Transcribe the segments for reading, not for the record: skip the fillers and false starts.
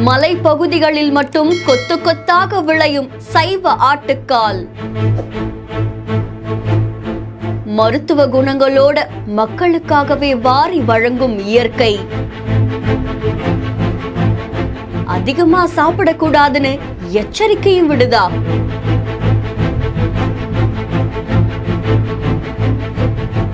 மலைப்பகுதிகளில் மட்டும் கொத்து கொத்தாக விளையும் சைவ ஆட்டுக்கால். மருத்துவ குணங்களோட மக்களுக்காகவே வாரி வழங்கும் இயற்கை. அதிகமா சாப்பிடக்கூடாதுன்னு எச்சரிக்கையும் விடுதா?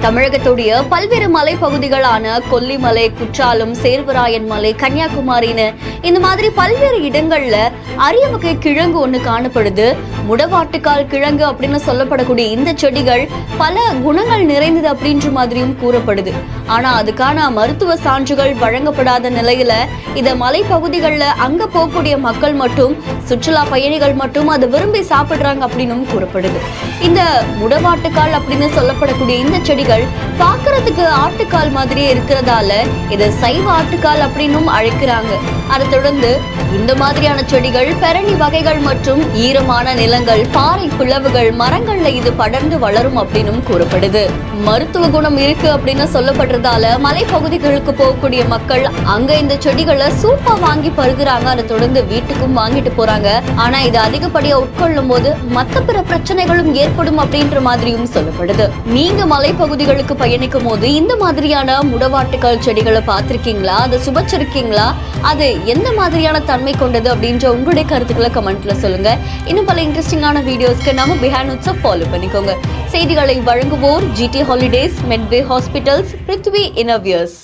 தமிழகத்துடைய பல்வேறு மலைப்பகுதிகளான கொல்லிமலை, குற்றாலம், சேர்வராயன் மலை, கன்னியாகுமரின்னு இந்த மாதிரி பல்வேறு இடங்கள்ல அரிய வகை கிழங்கு ஒண்ணு காணப்படுது. முடவாட்டுக்கால் கிழங்கு அப்படின்னு சொல்லப்படக்கூடிய இந்த செடிகள் பல குணங்கள் நிறைந்தது அப்படின்ற மாதிரியும் கூறப்படுது. ஆனா அதுக்கான மருத்துவ சான்றுகள் வழங்கப்படாத நிலையில இத மலைப்பகுதிகள்ல அங்க போகக்கூடிய மக்கள் மட்டும், சுற்றுலா பயணிகள் மட்டும் அதை விரும்பி சாப்பிடுறாங்க அப்படின்னும் கூறப்படுது. இந்த முடவாட்டுக்கால் அப்படின்னு சொல்லப்படக்கூடிய இந்த செடிகள் பார்க்கறதுக்கு ஆட்டுக்கால் மாதிரியே இருக்கிறதால இதை சைவ ஆட்டுக்கால் அப்படின்னும் அழைக்கிறாங்க. அதை தொடர்ந்து இந்த மாதிரியான செடிகள் பெரணி வகைகள் மற்றும் ஈரமான நிலங்கள், பாறை பிளவுகள், மரங்கள்ல இது படர்ந்து வளரும் அப்படின்னும் கூறப்படுது. மருத்துவ குணம் இருக்கு அப்படின்னு சொல்லப்படுறதால மலைப்பகுதிகளுக்கு போகக்கூடிய மக்கள் அங்க இந்த செடிகளை சூப்பா வாங்கி பருகுறாங்க. அதை தொடர்ந்து வீட்டுக்கும் வாங்கிட்டு போறாங்க. ஆனா இது அதிகப்படியா உட்கொள்ளும் போது மத்த பிற பிரச்சனைகளும் ஏற்படும் அப்படின்ற மாதிரியும் சொல்லப்படுது. நீங்க மலைப்பகுதிகளுக்கு பயணிக்கும் போது இந்த மாதிரியான முடவாட்டுக்கால் செடிகளை பார்த்திருக்கீங்களா? அதை சுபச்சிருக்கீங்களா? அது எந்த மாதிரியான தன்மை கொண்டது அப்படின்ற உங்களுடைய கருத்துக்களை கமெண்ட்ல சொல்லுங்க. இன்னும் பல இன்ட்ரெஸ்டிங்கான வீடியோஸ்க்கு நம்ம பிஹைண்ட் நோட்ஸை ஃபாலோ பண்ணிக்கோங்க. செய்திகளை வழங்குவோர் GT holidays, Medway hospitals, Prithvi இன்னோவியர்ஸ்.